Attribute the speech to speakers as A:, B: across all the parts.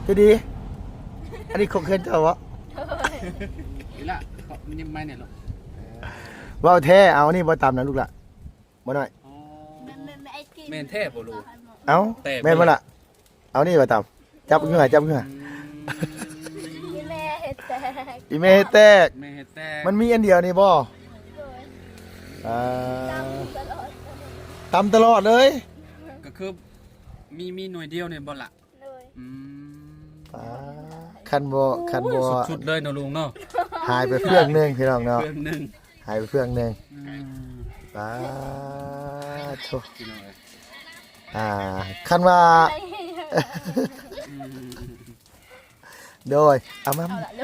A: จะดีอันนี้ของเขื่อนเจ้าวะ
B: อีละนี่ไม่เนี่ยหรอก
A: ว่าวแท้เอานี่บ่ตามนะลูกละบ่หน่อย
B: เมนเทพบ่รู้
A: เอาแม่นบ่ล่ะเอานี่บ่ตามจับขึ้นมาจับขึ้นมา
C: อีแม่เฮ็ดแตก
A: อีเมเฮ็ดแตก
B: เมเฮแต่
A: มันมีอันเดียวนี่บ่อ่า
C: ตลอด
A: ตำตลอดเลย
B: ก็คือมีหน่วยเดียวเนี่ยบ่ละ
C: เลย
B: อืม
A: อ่าคันบ่
B: สุดๆเลยเนาะลุงเนาะ
A: หายไปเฟื่องหนึงพี่น้องเนาะ
B: เรื่องหนึง
A: หายไปเฟื่องหนึง
B: อืม
A: สาธุ
B: พี่น้องเอ้ย
A: คันว่า
B: อืม
A: โดยเอ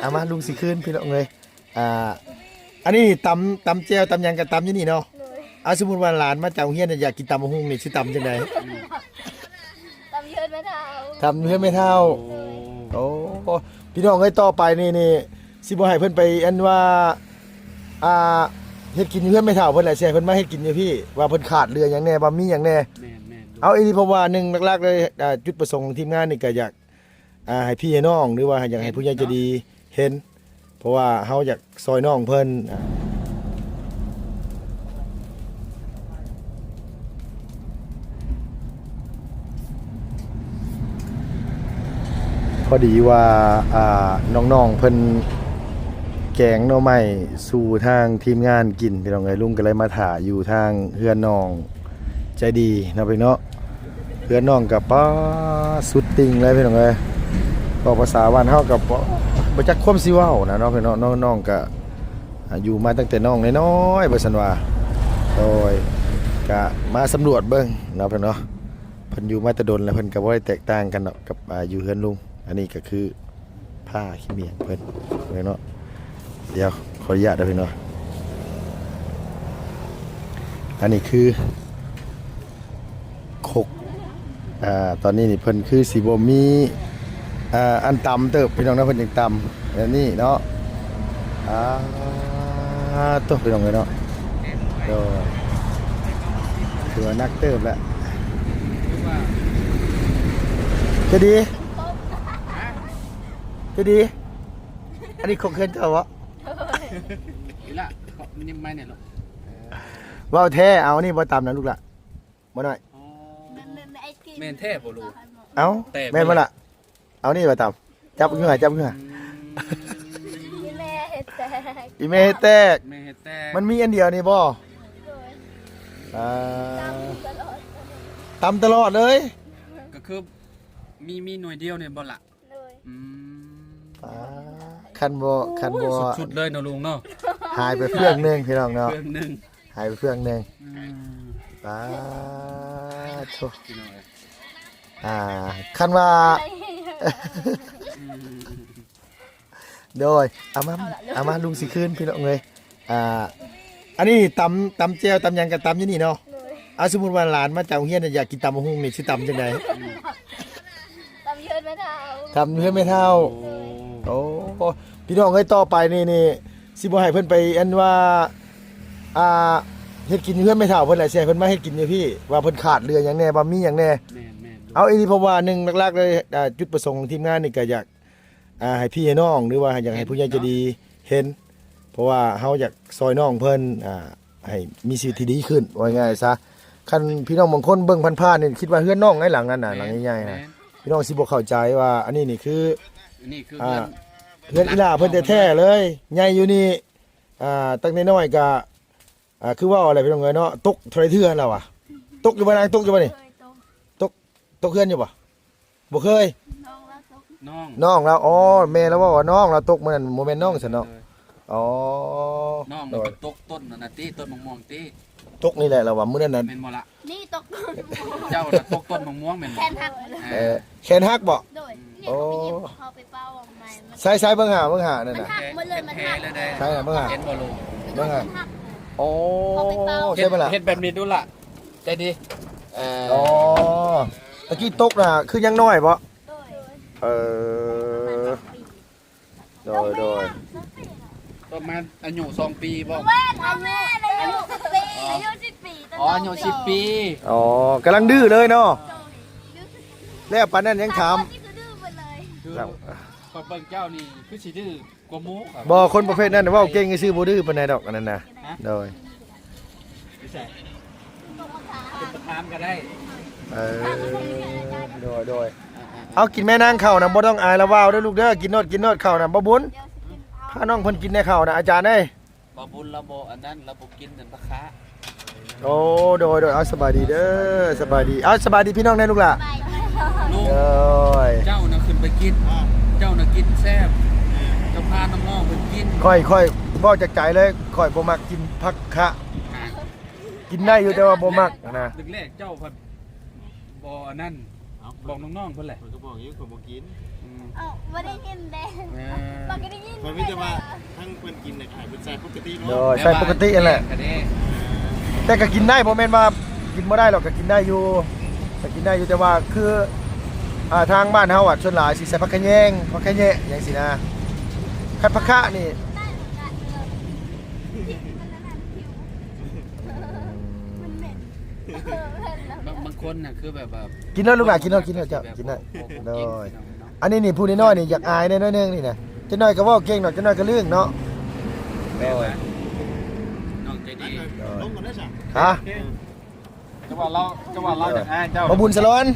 A: ามาลุงสิคืนพี่น้องเอ้ยอันนี้ตำแจ่วตำหยังกับตำอยู่นี่เนาะ
C: เลย
A: เอาสมมุติว่าหลานมาจากโรงเรียนน่ะอยากกินตำบักหุ่งนี่สิตำจังได๋
C: ตำเยินไม่เท่า
A: ตำเพื่อนไม่เท่า
B: โอ้
A: โอ้พี่น้องเอ้ยต่อไปนี่สิบ่ให้เพิ่นไปอันว่าเฮ็ดกินเพื่อนไม่เท่าเพิ่นแหละสิให้เพิ่นมาเฮ็ดกินอยู่พี่ว่าเพิ่นขาดเรือหยังแน่บ่มีหยังแน่
B: แม่น
A: เอาอีนี่เพราะว่าหนึ่งหลักๆเลยจุดประสงค์ของทีมงานนี่ก็อยากให้พี่ให้น้องหรือว่าอยากให้ผู้ใหญ่ใจะดีเห็น เพราะว่าเฮาอยากซอยน้องเพิ่นพอดีว่าน้องๆเพิ่นแกงหน่อไม้สู่ทางทีมงานกินพี่น้องเอ้ยลุงก็เลยมาถ่าอยู่ทางเฮือนน้องใจดีเนาะพี่เนาะเฮือนน้องกับป้าสุดติ่งเลยพี่น้องเอ้ยบอกภาษาบ้านเฮากับบ่จักความสิเว้านะเนาะพี่เนาะน้องๆก็อยู่มาตั้งแต่น้องน้อยๆบ่ซั่นว่าโดยก็มาสำรวจเบิ่งเนาะพี่เนาะเพิ่นอยู่มาแต่ดนแล้วเพิ่นก็บ่ได้แตกต่างกันเนาะกับอยู่เฮือนลุงอันนี้ก็คือผ้าขี้เมียงเพิ่นเนาะเดี๋ยวขออนุญาตเด้อพี่เนาะอันนี้คือคกตอนนี้นี่เพิ่นคือสิบ่มีอันต่ำเติบพี่น้องนะเพิ่นยังต่ำอันนี้เนาะตัวพี่น้องเลยเนาะโดยถือว่านักเติบแล้วจะดีอันนี้ของเขื่อนเจ้าวะ
B: อีละนี่ไม่เนี่ยหรอก
A: ว่าวแท้เอานี่บ่ตามนะลูกละบ่หน่อย
B: อ๋อ
C: เมนเทพบ่รู้
A: เอา
B: แต่
A: แม่นบ่ล่ะเอานี่บ่ตามจับขึ้นมาจับขึ้นมา
C: อีแม่เฮ็ดแตก
A: อีเมเฮ็ดแตก
B: เมเฮแต่
A: มันมีอันเดียวนี่บ่
C: เลย
A: อ่า
C: ตลอด
A: ตำตลอดเลย
B: ก็คือมีหน่วยเดียวเนี่ยบ่ละ
C: เลย
B: อืม
A: คันบ่
B: สุดๆเลยเนาะลุงเนาะ
A: หายไปเฟื่องหนึงพี่น้องเนาะ
B: เรื่องหนึง
A: หายไปเฟื่องหนึง
B: อืม
A: สาธุ
B: พี่น้องเอ้ย
A: คันว่า
B: อืม
A: โดยเอามาลุงสิคืนพี่น้องเอ้ยอันนี้ตำแจ่วตำหยังกับตำอยู่นี่เนาะ
C: เลย
A: เอาสมมุติว่าหลานมาจากโรงเรียนน่ะอยากกินตำบักหุ่งนี่สิตำจังได๋
C: ตำเยินไม่เท่า
A: ทำเพื่อนไม่เท่า
B: โอ้
A: โอ้พี่น้องเอ้ยต่อไปนี่สิบ่ให้เพิ่นไปอันว่าเฮ็ดกินเพื่อนไม่เท่าเพิ่นแหละสิให้เพิ่นมาเฮ็ดกินอยู่พี่ว่าเพิ่นขาดเรือหยังแน่บ่มีหยังแน่
B: แม่น
A: เอาอีนี่เพราะว่าหนึ่งหลักๆเลยจุดประสงค์ของทีมงานนี่ก็อยากให้พี่ให้น้องหรือว่าอยากให้ผู้ใหญ่ใจะดีเห็น เพราะว่าเฮาอยากซอยน้องเพิ่นให้มีชีวิตที่ดีขึ้นว่าง่ายๆซะคันพี่น้องบางคนเบิ่งผ่านๆนี่คิดว่าเฮือนน้องไอ้หลังนั้นน่ะหลังใหญ่ๆน่ะพี่น้องสิบ่เข้าใจว่าอันนี้นี่คือ
B: นี่คือ
A: เพื่อนอีหล่าเพิ่นแท้ๆเลยใหญ่อยู่นี่ตั้งน้อยๆก็คือว่าอะไรพี่น้องเอ้ยเนาะตกเท่าไรเทื่อแล้วอ่ะตกอยู่บ่นางตกอยู่บ่นี่
C: เคยตก
A: ตกเฮือนอยู่บ่บ่เคย
C: น้องแล้วตก
B: น้อง
A: น้องเราอ๋อแม่เราว่าน้องเราตกมื้อนั้นบ่แม่นน้องซั่นเนาะอ๋อ
B: น้อง
A: โด
B: มัน
A: ย
B: ก็ตกต้นนั่นน่ะติต้นมะม่วงติ
A: ตกนี่แหละเราว่ามื้อนั้นน่ะ
B: แม่นบ่ละ
C: นี่ตก
B: เจ้าน่ะตกต้นมะม่วงแม่น
C: แข
B: บ่
C: นหักหมดเลย
A: แขนหักบ่
C: โดยเนี่ยเขาไปหยิบเขาไปเป้าออกมามัน
A: ใส่ๆเบิ่งหานั่นน่ะ
C: หักหมดเลยมันหัก
B: เลยได้
A: ใช่น่ะเบิ่งหา
B: เห็นบ่ลุง
A: เบิ่งหา
C: มันหัก
A: โอ้
C: เอาไปเป่า
A: ใช่บ่ล่ะ
B: เฮ็ดแบบนี้ดูล่ะใจดี
A: อ๋อตะกี้ตกน่ะคือยังน้อยบ่
C: โดย
A: เออโดย
B: ประมาณอายุ2 ปีบ่
C: แม่ทำแม่อายุ10 ปีอายุ10 ปี
B: อ๋ออายุ10 ปี
A: อ๋อกำลังดื้อเลยเนาะ
C: โดย
A: แล้วปานนั้นยังถาม
C: นี่คือดื้อไปเลย
B: คือ
A: แล้ว
B: คอยเบิ่งเจ้านี่คือสิดื้อกว่าหมูครับ
A: บ่คนประเภทนั้นเว้าเก่งซื่อบ่ดื้อปานใดดอกอันนั้นน่ะโดย
B: ไม่ใช่เป็นประธานก็ได้
A: เออโดยเอากินแม่นางข้าวน่ะบ่ต้องอายแล้วว้าวเด้อลูกเด้อกินโนดข้าวน่ะบ่บุญพาน้องเพิ่นกินในข้าวน่ะอาจารย์เอ้ย
B: บ่บุญระบบอันนั้นระบบกินนั่นปลาค้า
A: โอ้โดยเอาสบายดีเด้อสบายดีเอาสบายดีพี่น้องแน่ลูกล่ะ
C: ไป
B: ลูก
A: โอ้ย
B: เจ้าน่ะขึ้นไปกิน เจ้าน่ะกินแซ่บเจ้าพาน้องๆเพิ่นกิน
A: ค่อยบ่จากใจเลยค่อยบ่มักกินผักคะ
B: อ่า
A: กินได้อยู่แต่ว่าบ่มักนะ
B: แรกๆเจ้าพันบ่อันนั้นบอกน้องๆเพิ่นแหละ
D: มันก็บอกอย่างนี้คนบอกกิน
B: อืม
C: เอ้าไม่ได้ยินเด้
B: เอ
C: บอกก็ได้ยิน
D: มันไม่จะว่าทั้งเพื่อนกินเนี่ยขายเป็นใจปกติ
A: โด
D: เนาะ
A: ยใช่ปกตินั่นแหละ
B: ก็ได้
A: แต่ก็กินได้บ่แม่นว่ากินบ่ได้หรอกก็กินได้อยู่ก็กินได้อยู่แต่ว่าคือทางบ้านเฮาอ่ะส่วนหลายสิใส่ผักกะแยงผักกะแยะอย่างซี่นะคันผักคะนี่
C: ได้เหมือนกันมันเหม็น
B: บางคนน่ะคือแบบ
A: กินแล้วลูกหลานกินแล้วเจ้ากินได้โดยอันนี้นี่ผู้น้อยๆนี่อยากอายได้น้อยนึงนี่นะจักหน่อยก็เว้าเก่งหน่อยจักหน่อยก็เรื่องเนาะ
B: แม่ว่าน้องใจดี
D: ลงก่อนได้สั่ง
A: ฮะ
B: จะว่าเราจะอ้ายเจ้า
A: มาบุญสลอน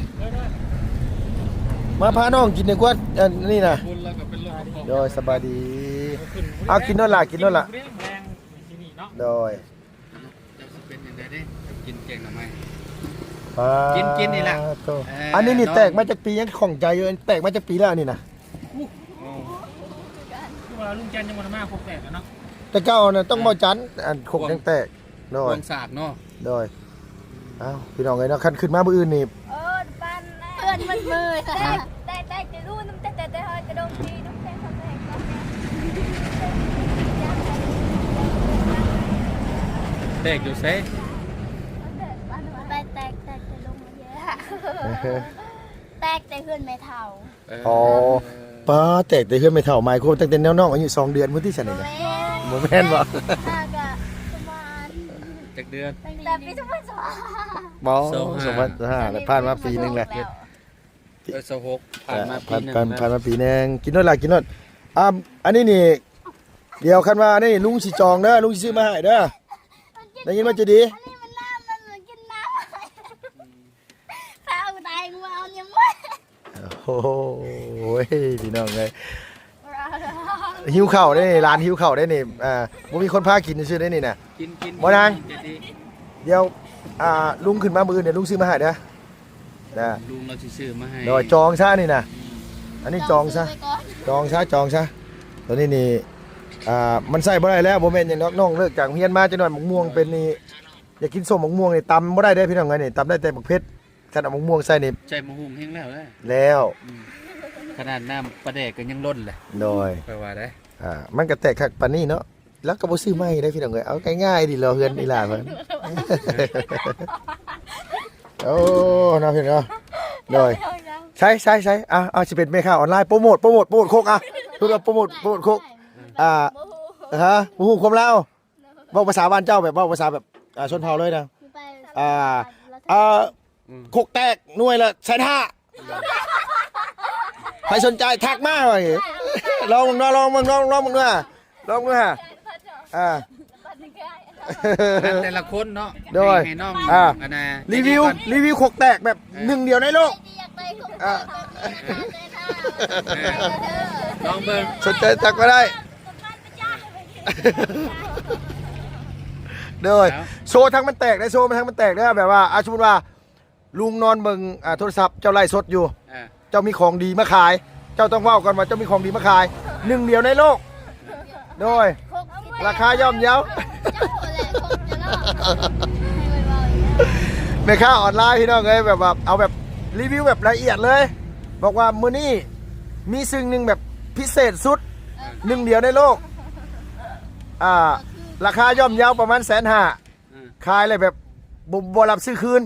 A: มาพาน้องกินดีกว่าอันนี้นะ
B: บุญแล้วก็เป็นลูกของ
A: โดยสบายดีเอากินนั่นล่ะกินนั่นล่ะโดย
B: จะเป็นยังไงดิกินเก่งหรือไม่
A: ปลา
B: กินนี่ล่ะ
A: โถ่อันนี้นี่แตกมาจากปียังของใจอยู่แตกมาจากปีแล้วอันนี่นะ
E: คือว่าลุงจันทร์ยังวันมาพบแปลกอะเนาะ
A: แต่เก้าน่ะต้องมาจันอันขกยังแตกโด
B: วย งสากเนาะ
A: โดยเอ้าพี่น้องเอ้ยเนาะคันขึ้นมามื้ออื่นนี่
C: ปันเพื่อนมันมือแต่จะรู้น้ำแต่เฮ้ยจะโดนทีน้ำแต่ทำไม
B: แตกอยู่เซ่
C: ไปแตกจะลงมาเยอะแตกแต่เพื่อนไม่เท่า
A: อ๋อป้าแตกแต่เฮือนไม่เท่าไมโครตั้งแต่น้องๆอายุ2เดือนมื้อที่ฉันนี่นะบ่แม่นบ่
C: น่ากะประมาณ
B: จากเดือน
C: แต่ปี2022
A: บ่
B: 25
A: 2025ผ่านมาปีนึงแหละ
B: สหกผ่านมาปีหนึง
A: ผ่านมาปีนึงกินนวดล่ะกินนวดอันนี้นี่เดี๋ยวคันว่านี่ลุงสิจองเด้อลุงสิซื้อมาให้เด้อได้ยินว่าจะดี
C: อันนี้มันน้ำมันเหมือนกินน้ำถ้าเอาตายกูเอาเนี่ยมั้ย
A: โอ้โหพี่น้องเอ้ยหิวข้าวได้นี่ร้านหิวข้าวได้นี่บ่มีคนพากินซื่อได้นี่น่ะ
B: กิน
A: บ่นาง
B: จะดี
A: เดี๋ยวลุงขึ้นมามื้ออื่นเดี๋ยวลุงซื้อมาให้เด้อนะ
B: ลุงเราสิซื้อมาให้
A: เดี๋ยวจองซะนี่น่ะอันนี้จองซะจองซะตัวนี้นี่มันใส่บ่ได้แล้วบ่แม่นหยังน้องเลิกจากโรงเรียนมาจังหน่อยหมกม่วงเป็นนี่อยากกินส้มหมกม่วงนี่ตำบ่ได้เด้อพี่น้องเอ้ยนี่ตำได้แต่บักเผ็ดคันเอาหมกม่วงใส่นี่
B: ใจมะฮุ่งแห้งแล้วนะ
A: แล้ว
B: ขนาดน้ำปลาแดกก็ยังล้นเลย
A: โดย
B: ไปว่าได้
A: มันก็แตกคักปานนี้เนาะแล้วก็บ่ซื้อใหม่ได้พี่น้องเอ้ยเอาง่ายๆดิรอเฮือนอีหลาเพิ่น โอ้เนาะพี่น้องโดยใช่เอาสิเป็นแม่ค้าออนไลน์โปรโมทโคกดูว่าโปรโมทโคกฮะบ่ฮู้ความลาวเว้าภาษาบ้านเจ้าแบบเว้าภาษาแบบชนเผ่าเลยนะโคกแตกหน่วยละ150,000ใครสนใจทักมาว่าลองมึงเนาะลองมึงเนาะฮะ
B: แต่ละคนเนาะ
A: โดย
B: ให้น้อง
A: อันรีวิวโคกแตกแบบหนึ่งเดียวในโลก
B: ลองเบิ่ง
A: สนใจทักมาได้โดยโชว์ทั้งมันแตกได้โชว์ทั้งมันแตกได้แบบว่าสมมติว่าลุงนอนเบิ่งโทรศัพท์เจ้าไล่สดอยู่เจ้ามีของดีมาขาย เจ้าต้องเว้ากันว่าเจ้ามีของดีมาขายหนึ่งเดียวในโลกโดยราคาย่อมเยาแม่ค้าออนไลน์พี่น้องเอ้ยแบบว่าเอาแบบรีวิวแบบละเอียดเลย บอกว่ามื้อนี้มีสิ่งหนึ่งแบบพิเศษสุดหนึ่งเดียวในโลกราคาย่อมเยาประมาณ150,000ขายเลยแบบบ่รับซื้อคืน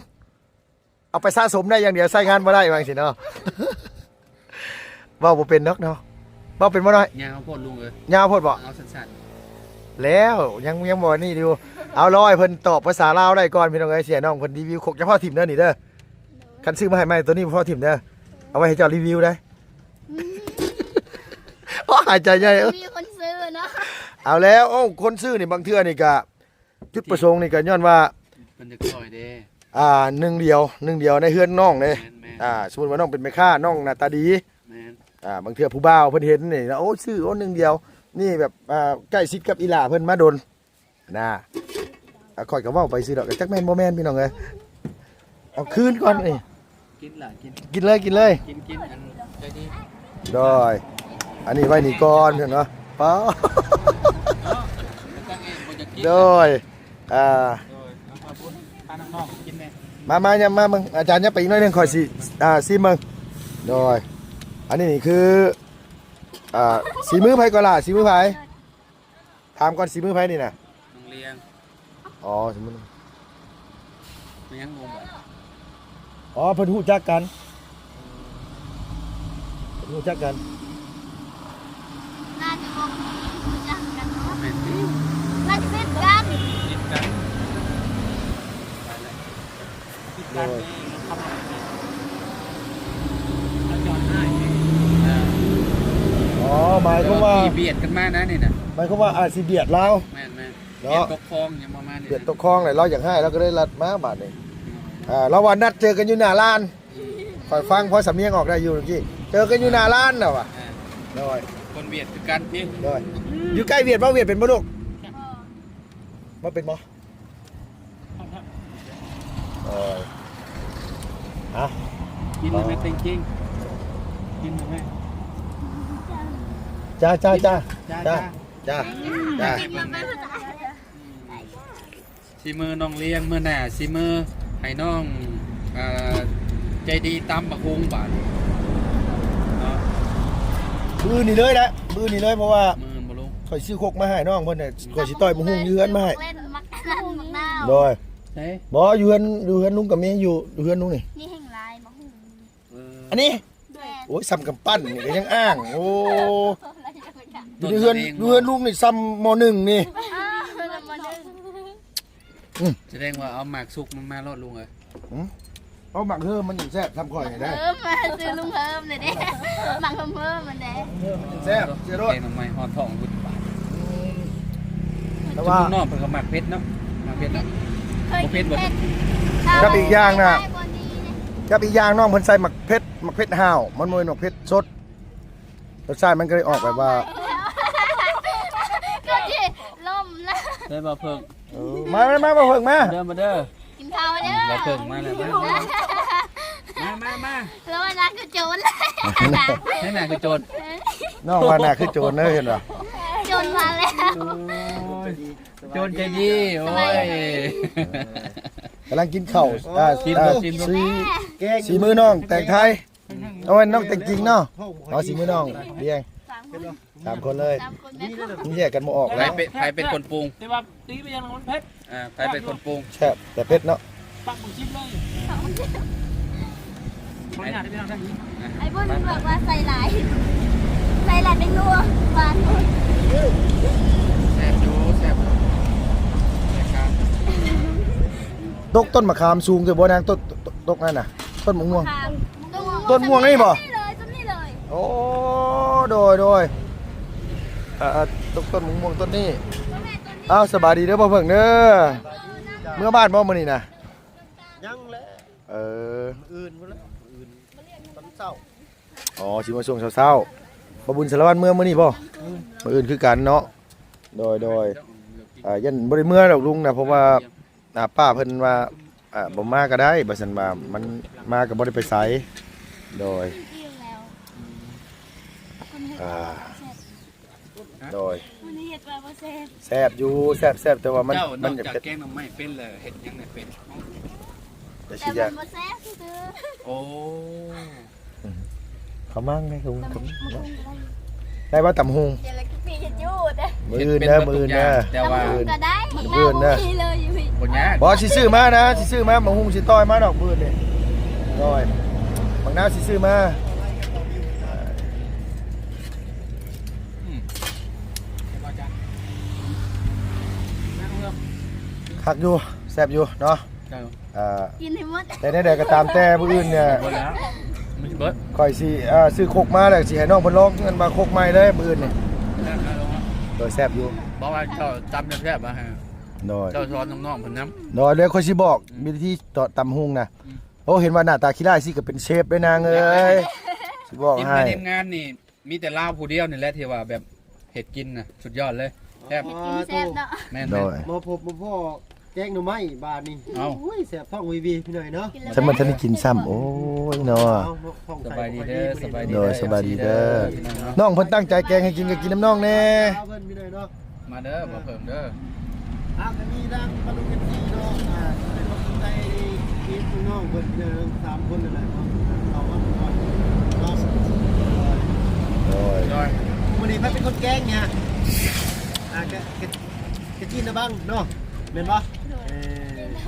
A: เอาไปสะสมได้อย่างเดียวใช้งานบ่ได้ว่าจังซี่เนาะ เว้าบ่เป็นเนาะเว้าเป็นบ่น้อย
B: ยาวโพดลุงเอ้ย
A: ยาวโพดบ่
B: เอาสั้น
A: แล้วยังบ่นี่ดูเอาร้อยเพิ่นตอบภาษาลาวได้ก่อนพี่น้องเอ้ยเสียน้องเพิ่นรีวิวคกเฉพาะทีมเด้อนี่เด้อคันซื้อมาให้ใหม่ตัวนี้เฉพาะทีมเด้อเอาไว้ให้เจ้ารีวิวได้ หายใจใหญ่เอ้ย
C: มีคนซื้อเนาะ
A: เอาแล้วโอ้คนซื้อนี่บางเทื่อนี่ก็จุดประสงค์นี่ก็ย้อนว่า
B: มันจะซอยเด้
A: หนึ่งเดียวในเฮือนน้องเด้
B: แม่น
A: สมมุติว่าน้องเป็นแม่ค้าน้องหน้าตาดี
B: แม่น
A: บางเทื่อผู้บ่าวเพิ่นเห็นนี่แล้วโอ้ซื้อโอ้หนึ่งเดียวนี่แบบใกล้ชิดกับอีหล่าเพิ่นมาโดนนะข่อยก็เว้าไปซื้อดอกจักแม่นบ่แม่นพี่น้องเอ้ยเอาคืนก่อนนี่
B: กินล่ะกิน
A: กินเลย
B: กินอันใจดี
A: ได้อันนี้ไว้นี่ก่อนเถอะเนาะป้า
B: มันตั้งเองบ่จะกิน
A: ได้
E: โดยเอาพูดพาน้องๆกินแน่
A: มาอย่ามามึงอาจารย์อย่าไปอีกหน่อยหนึงข่อยสิซิมึงได้อันนี้นี่คือสีมือไผก่อนล่ะสีมือไผถามก่อนสีมือไผนี่น่ะ
B: โรงเรียน
A: อ๋อสมมุติ
B: มันยังงงบ่
A: อ๋อเพิ่นฮู้จักกันเพิ่นฮู้จักกัน
C: น่าจะบอกรู้จักกันเนาะ
B: แม่นดิ
C: น่าจะเป็นกัน
B: กินกันไปเลย
E: ติดกันเองเข้ามาแล้วจอดให้
A: อ๋อหมายความว่า
B: เบียดกันมานะนี่น่ะ
A: หมายความว่าอาจสิเบียดเรา
B: แม่น
A: เนาะ
B: เบียดตกคลองยังประมาณนี้
A: เบียดตกคลองเลยเราอยากให้เราก็ได้รัดมาบาดนี้เราวันนัดเจอกันอยู่หน้าร้านคอยฟังเพราะสำเนียงออกได้อยู่เมื่อกี้เจอกันอยู่หน้าร้านน่ะว่ะได้
B: คนเบียดคือกันพี่
A: ได้อยู่ใกล้เวียดบ่เวียดเป็นบ่ลูกบ่เป็นบ่อ่ะ
B: กินเลยไหมจริงๆกินเลยไหม
A: จ้า
B: จ้า
A: จ้า
B: สีมือน้องเลี้ยงมือหน้าสีมือให้น้องใจดีตำบักฮุงบาดเนาะ
A: มือนี่เลยนะมือนี่เลยเพราะว่า
B: มือบ่ลง
A: ข่อยซื้อคกมาให้น้องเพิ่นน่ะข่อยสิต่อยบ่ฮู้เยือนมาให้
C: เล่นมักนั่นมักนาว
A: โดย
B: เฮ้ย
A: บ่อยู่เฮือนลุงกับเมียอยู่เฮือนลุงนี่
C: นี่แห่งลายมาหู
A: อันนี้
C: แม่
A: โอ้ยซ้ำกับปั้นนี่ก็ยังอ้างโอ้
C: อะไรจะเป็นกัน
A: อยู่ในเฮือนลุงนี่ซ้ำมหนึ่งนี่
C: เรามาดึง
B: แสดงว่าเอาหมากสุกมันมารอดลุงเลย
A: เอาหมักเพิ่มมันอยู่แซ่บทำข่อยให้ได้
C: เพิ่มมาซื้อลุงเพิ่มเลยเด้หมักเพิ่มมันเด้
A: แซ่บเสียรส
B: แกงหน่อไม้หอมทองกุดบาท
A: แต่
B: ว่า
A: ว่า
B: นอกเพิ่นก็หมักเพชรเนาะหมักเพชรเนาะ
C: เคย
B: บ่เผ็ดบ่
A: กับอีกอย่างน่ะ
C: ใช่กว่านี้เนี่ย
A: กับอีกอย่างน้องเพิ่นใส่หมักเผ็ดห่าวมันมวยหมักเผ็ดสดรสชาติมันก็เลยออกแบบว่า
C: ก็ที่ล่มนะ
B: ได้บ่เพิ่ง
A: มาเพิ่งมา
B: เด้อมาเด้อ
C: กินข้าวมาเด้อ
B: เราเพิ่งมาแล้วมา
C: แล้ววันนั้นก็โจรเลย
B: ให้หน้าคือโจร
A: น้องว่าน่ะคือโจรเด้อเห็นบ่
C: โจรมาแล้ว
B: โจรใจดีโอ้ย
A: กำลังกินข้าว
B: กิน
A: สีมือน้องแต่งไทยเอาไว้น้องแต่งจริงเนาะเอาสีมือน้องเรียง 3 คนเลย
C: 3 คนแม่ลูก
A: นี่แยกกันบ่ออก
B: ใคร
A: แล้ว
B: เป็นคนปรุง
E: แต่ว่าตีไปยังมันเพชร
B: ใครเป็นคนปรุง
A: แซ่บแต่เผ็ดเนาะ
E: ปักมึงชิปเลยขออนุญาตได้ไหมครับท่านนี้
C: ไอ้บุญบอกว่าใส่หลายเป็นนัวหวาน
B: แซ่บอยู่แซ่บครับ
A: ตกต้นมะขามสูงแต่บ่นางตกนั่นน่ะต้นมะม่วง
C: ๆ
A: ต้นม่วงนี่บ่
C: ต้นนี้เลย
A: โอ้โดยตกต้นมะม่วงต้นนี้อ้าวสบายดีเด้อพ่อเพิ่งเด้อเมื่อบ้านบ่มื้อนี้น่ะ
D: ยังแหละ อื่นพุ่นละอื่นตอนเช้า
A: อ๋อสิมาช่วงเช้าๆบ่บุญสารวัตรเมื่อมื้อนี้บ่มื้ออื่นคือกันเนาะโดยยันบ่ได้เมื่อดอกลุงนะเพราะว่าป้าเพิ่นว่าบ่มาก็ได้บ่ซั่นว่ามันมาก็บ่ได้ไปไสโดยโดย
C: มันเห็ดปลาโมเสส
A: แซ่บอยู่แซ่บแต่ว่ามัน
B: เจ้านอก
A: จะ
B: จาก
A: เผ็ด
B: แกงหน่อไม้เป็นเลยเห็ดยังไงเป็น
A: แต่
C: แต่
A: สิ
C: มั
A: ยาน
C: โมเสสคือ
B: โอ้
A: เขามั่งได้คุณ
C: มันคงก็ได้
A: ได้ว่าตำหุง
C: เดี๋ยวเราพี่จะจูดเลย
A: มื้ออื่นเด้อมื้ออื่นเด้อ
B: แต่ว่า
C: ก็ได้
A: เบื่อนะ
C: มีเลยอยู่พี่
B: บนยาก
A: บ่สิซื้อมานะสิซื้อมาหมูหุงสิต้อยมาดอกมื้อนี่ต้อยบางนาวสิซื้อมาคักอยู่แซ่บอยู่เนาะ
B: เจ้า
C: กินให้หมด
A: แต่ในใดก็ตามแต่มื้ออื่นเนี่ย
B: บนแล้วมันบ เบิด
A: ข่อยสิซื้อโคกมาแล้วสิให้น้องเพิ่นลองเงินมาโคกใหม่เลยมื้ออื่นนี่
B: แซ่บนะลงอ่ะ
A: โดยแซ่บอยู่
B: บอกว่าเจ้าจำแซ่บๆมาฮะ
A: โดย
B: เจ้าสอนน้องๆเพิ่นนำ
A: โดยเลยข่อยสิบอกวิธีตำหุงนะโอ้เห็นว่าหน้าตาขี้ร้ายสิก็เป็นเชฟด้วยนางเอ้ยสิบอกให้
B: ทีมงานนี่มีแต่ลาวผู้เดียวนี่แหละที่ว่าแบบเฮ็ดกินน่ะสุดยอดเลยแซ่บ
C: กินแซ่บเนาะ
B: แม่น
A: โดย
D: มาพบมาพ่อแกงหน่อไม้บาดนี่
B: เอา
D: โอ้ยแสบท้องวีวีพี่หน่อยเนาะ
A: ฉันมันทันได้กินซ้ำโอ้ยเนาะ
D: ท้อง
B: ส
D: ใส่
B: บายดีเด้อสบายดี
A: โดยสบายดีเด้อ
B: พี่น้องเนาะ
A: น้องเพิ่นตั้งใจแกงให้กินก็กินน้ำน้องแน่
D: เพิ่นพี่หน่อยเนาะ
B: มาเด้อบ่เพิ่มเด้อ
D: ก็มีดังปลาลูกกันที่เนาะในรถไทยมีน้องเพิ่น3คนนั่นแหละเนาะเอามาก่อนเนาะ
A: โดย
B: โดย
D: วันนี้เป็นคนแกงเนี่ยกะจีนนะบ้างเนาะเห็นปะ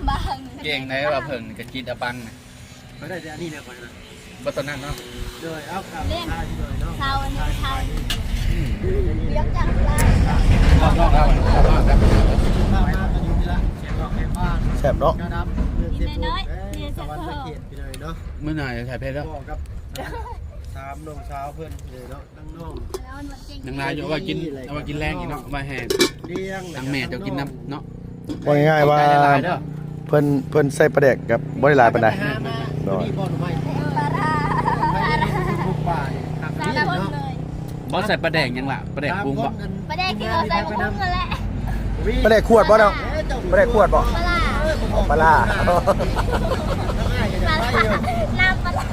C: บาง
B: เก่งได้ว่าเพิ่นก็กินอะปังน่ะ
D: เขาได้แต่อันนี้เนี่ยก่อนนะ
B: บ่ตอนนั้นเนาะ
D: เลยเอาครับทายหน่อยเนาะ
C: เช้าอันนี้เช้าเลี้ยงจากไร
B: นอกแล้วนอกแล้ว
D: มากันอยู่ที่ละเสียงร้องเพลงบ้าน
A: แซ่บเนาะ
D: กระดับเสียงสวรรค์เขตไปเลยเนาะ
B: มื้อหน่อยถ่ายเพลงแล้ว
D: บอกกับ3น้องสาวเพื่อนเลยเนาะน้อง
C: แล้วมันเก่ง
B: นางลายอยู่ว่ากินเอามากินแรงอีกเนาะมาแห่
D: เลี้ยง
B: ทางแม่เจ้ากินน้ำเนาะ
A: ว่าง่ายๆว่า
B: ใจละลายเด้อ
A: เพิ่นใส่ปลาแดกกับบ่ได้หลายปานใด
D: โดยบอลไม่
C: ปลาร้า
D: ทุกป่าหัก
C: สาม
D: นี่
C: คน
D: เนาะ
C: เลย
B: บ่ใส่ปลาแดงยังล่ะปลาแดงปรุงบ่
C: ปลาแดกที่เราใส่บุ้งกันแหละ
A: ปลาแดกขวดบ่น้องปลาแดกขวดบ่
C: ปลาร้า
A: ปลาร้า
C: ปลาร้าน้ำปลาร้า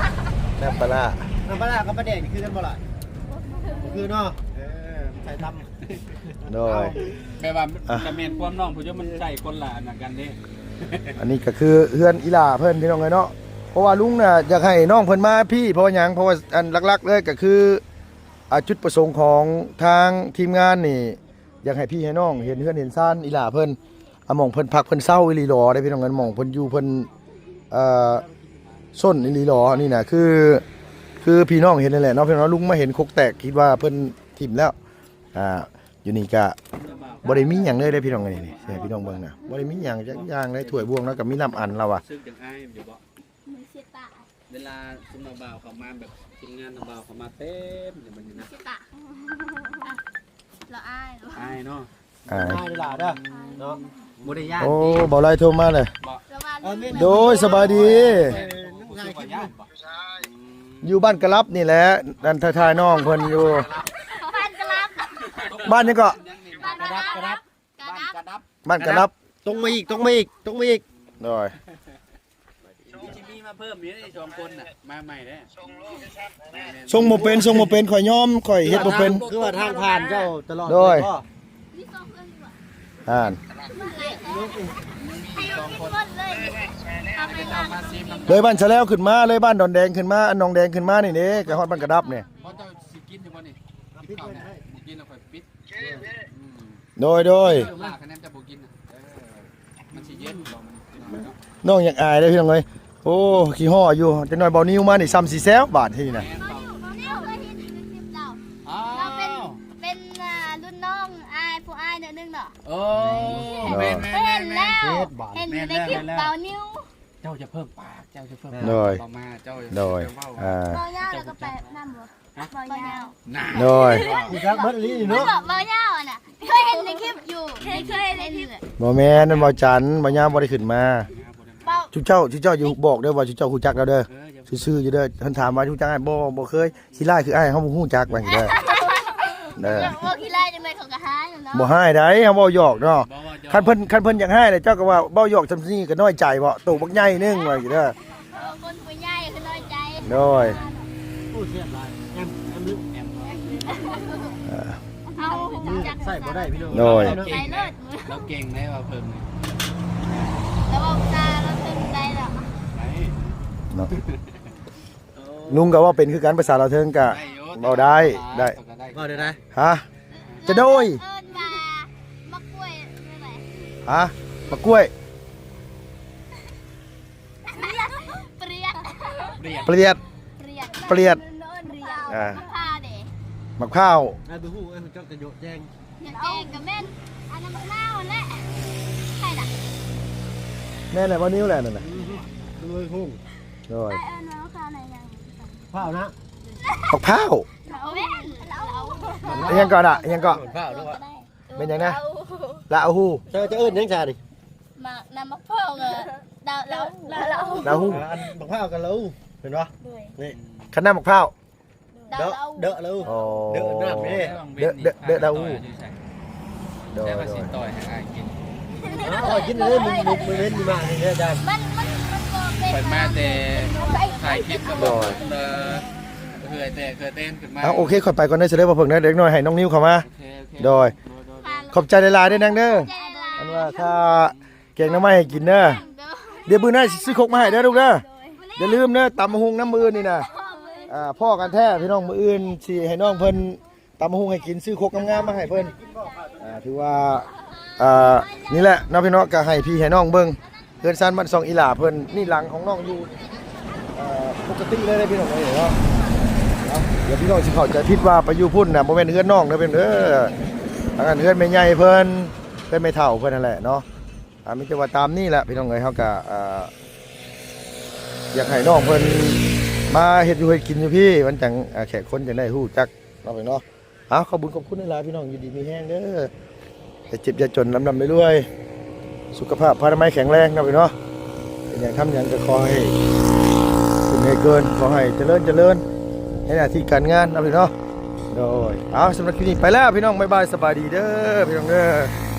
A: แซ่บปลาร้า
D: น้ำปลากับปลาแดงคือกันบ่ล่ะคือเนาะใส่ตำ
A: โดย
B: แปลว่าจะแม่นความน้องผู้เจ้ามันใส่คนละอันกันเด้
A: อันนี้ก็คือเฮือนอีหล่าเพิ่นพี่น้องเอ้ยเนาะเพราะว่าลุงน่ะอยากให้น้องเพิ่นมาพี่เพราะว่าหยังเพราะว่าอันหลักๆเลยก็คือจุดประสงค์ของทางทีมงานนี่อยากให้พี่ให้น้องเห็นเฮือนเห็นซ่านอีหล่าเพิ่นหม่องเพิ่นพักเพิ่นเศร้าอีหลีหลอได้พี่น้องเอ้ยหม่องเพิ่นอยู่เพิ่นส้นอีหลีหลอนี่น่ะคือพี่น้องเห็นนั่นแหละเนาะพี่น้องลุงมาเห็นคกแตกคิดว่าเพิ่นทิ่มแล้วอยู่นี่ก็บ่ได้มีหยังเลยเด้อพี่น้องเอ้ยนี่ให้พี่น้องเบิ่งน่ะบ่ได้มีหยังจักอย่างเลยถ้วยบวงแล้วก็มีน้ำอันเราอ่ะ
B: ซึ่งจังไอ้อยู่บ่
C: มือเสียตา
B: เวลาซุมบ่าวเข้ามาแบบทีมงานบ่าวเข้ามาเต็มอยู่มันนี่นะ
C: เสียตาเราอายเหรอ
B: อ้ายเนาะ
D: ได้เวลาเด้อเนาะ
B: บ่ได้ย่าน
A: โอ้บ่ไรโทรมาเลย
B: บ่
C: เราว่า
A: โดยสบายดี
D: ง่าย
B: บ่
D: ขึ้น
B: ย่านบ่
A: อยู่บ้านกระลับนี่แหละดันทายน้องเพิ่นอยู่
C: พันกระลับ
A: บ้านนี่ก็
C: กระดับกระดับกระ
B: บ้าน
C: ดับ
B: กระดับ
A: บ้านกระลับ
D: ตรงมาอีกตรงมาอีกตรงมาอีก
A: โดย
B: จิมีมาเพิ่มอยู่ได้2คนน่ะมาใหม่เด้
A: ส่งบ่เป็นข่อยยอมข่อยเฮ็ดบ่เป็น
D: คือว่าทางผ่านเจ้าตลอด
A: โดย
C: นี่สองเพื่อนดีกว่า
A: อ่าน
C: ให้เรากินหมดเลยทำไปบ้าง
B: มาซีมน้ำ
A: เลยบ้านชะแล้วขึ้นมาเลยบ้านดอนแดงขึ้นมาอันหนองแดงขึ้นมานี่เด้ก็ฮอดบ้านกระดับนี่
B: เพราะเจ้าสิกินอยู่บ่นี่ข้าวเนี่ยบ่กินแล้วค่อยปิด
A: โดย
B: ลาคะแนนจะบ่กินน่ะมันสิเย็นบ่มันเนาะ
A: น้องอยากอายเด้อพี่น้องเอ้ยโอ้ขี้ฮ้ออยู่จักหน่อยเบานิ้วมานี่ซ้ำสิแซวบาดที่นี่น่ะ
C: เราเคยเห็นในคลิปเรา
B: อ้า
C: เราเป็น
B: ว
C: รุ่นน้องอายผู้อายเนื้อนึงเนาะ
B: โอ้แม่น
C: เห็นแล้วเห็นอยู่ในคลิปเบานิ้ว
B: เจ้าจะเพิ่มปากเจ้าจะเพิ่ม
A: โดย
B: ต่อมาเจ้าจะ
A: โดย
B: เว้า
C: เบาเน่าแล้วก็ไปน้ำบ่เบาเน่า
B: น่า
A: โดย
D: อีกครั้งเบิดลี
C: มัน
D: เนาะ
C: บอกเบาเน่าอ่ะน่ะเคยเห็นในคลิปอยู่เคยเห็นในคลิป
A: บ่แม่นนั่นบ่จันบ่ยามบ่ได้ขึ้นมา
C: เบา
A: ชุเจ้าอยู่บอกเด้อว่าชุเจ้าฮู้จักแล้วเด้อซื่อๆอยู่เด้อเพิ่นถามว่าฮู้จักอ้ายบ่เคยสิลายคืออ้ายเฮาบ่ฮู้จักว่าสิเด้อเด้อ
C: บอกขี้ไล่จังเลยของกระหายเนาะ
A: บ่ให้ได้เฮาเว้าหยอกเนาะ
B: บ่ว่าจะ
A: คันเพิ่นอยากให้เลยเจ้าก็ว่าเว้าหยอกซำนี้ก็น้อยใจบ่ตู่บักใหญ่นึงว่าสิเด้อ
C: คนผู้ใหญ่คือน้อยใจ
A: โดย
D: ผู้เสียหลายแอมลึกแอม
C: เอา
D: ใส่บ่ได้พี่น้อง
A: โดย
C: ใจเลิศมือ
B: เราเก่งได้ว่าเพิ่มนี่
C: แล้วบอกตาเราตึงใจหรอ
B: ไป
A: เนาะลุงก็ว่าเป็นคือกันภาษาลาวเทิงก็
B: อยู่
A: เว้าได้ได้
D: ก็ได้
A: ฮะจะโดย
C: เอิญมากล้วยไม่ไหว
A: ฮะมะกล้วย
C: เปรี้ย
B: เปลี่ยน
A: เปรียด
C: อ่า
A: อ่า
C: ผ้าเด็
A: มะพร้าว
D: ไอ้บ่ฮู้ไอ้เจ้าจะโยแจ้ง
C: อย่างแกงกับแม่นอันนั้นมันเน่าแหละใช่ด่ะ
A: แม่นแหละบ่นิ้วแหละนั่นน่ะ
D: เลยฮู้
A: โดย
C: ไอเอิญน้องข้าวไหนยัง
D: ข้าวนะ
A: มะพร้าว
C: เอาแม่เรา
A: อิหยังก่อนอ่ะอิหยังก่อน
D: ข้าวด้วย
A: เป็นหยังนะลาอู
D: เจะเอิ้นยังชาดิ
C: มาน้ำมะพร้าวดาวเรา
A: ลาอู
D: อันบักข้าวกันแล้วเห็นปะ
C: ด้วย
D: นี่
A: คณะมะพร้าว
C: ดาว
D: เดอะ
C: เรา
D: เดอะแล้ว
A: อ๋อ
D: เดอะน้ำนี่
A: เดอะดาว โดย
B: แล้วก็
A: โด
B: สิ
A: ย
B: ต่อยให้อายกิน
D: อ๋อกินเลยมึงเล่นดีมากเลยอาจารย์
C: มัน
B: ไป
C: เป็น
B: มาแต่ถ่ายคลิปกับเคยเต้นขึ้นมา
A: เอาโอเคขอไปก่อนได้อเสด็จพ่อเพิ่งนะเด็กน้อยให้น้องนิ้วเข้ามา
B: โอเคโอเค
A: โดย ขอบใจหลายๆด้วยนางเด้ออันว่าถ้าแกงน้ำไม้ให้กินเด้อเดี๋ยวมื้อหน้าสิซื้อครกมาให้เด้อลูกเด้ออย่าลืมเด้อตำมะฮุงน้ำมือนี่นะพ่อกันแท้พี่น้องมื้ออื่นสิให้น้องเพิ่นตำมะฮุงให้กินซื้อครกงามๆมาให้เพิ่นถือว่านี่แหละน้องพี่น้องก็ให้พี่ให้น้องเบิ่งเพื่อนซ่านบ้านซองอีหล่าเพิ่นนี่หลังของน้องอยู่ปกติเลยพี่น้องเอ้ยเนาะเดี๋ยวพี่น้องสิเข้าใจผิดว่าไปอยู่พุ่นน่ะบ่แม่นเฮือนน้องเด้อเพิ่นเด้อทางนั้นเฮือนแม่ใหญ่เพิ่นไม่เฒ่าเพิ่นนั่นแหละเนาะมีแต่ว่าตามนี่แหละพี่น้องเอ้ยเฮาก็อยากให้น้องเพิ่นมาเฮ็ดอยู่เฮ็ดกินอยู่พี่มันจังแขกคนจังได้ฮู้จักเนาะพี่เนาะขอบคุณขอบคุณหลายๆพี่น้องอยู่ดีมีแฮงเด้ออย่าเจ็บอย่าจนลำๆรวยๆสุขภาพพลานามัยแข็งแรงเนาะพี่เนาะเป็นหยังทำหยังก็ขอให้ถึงให้เกินขอให้เจริญให้หน้าที่การงานเนาะพี่เนาะโดยสำหรับคลิปนี้ไปแล้วพี่น้องบ๊ายบายสบายดีเด้อพี่น้องเด้อ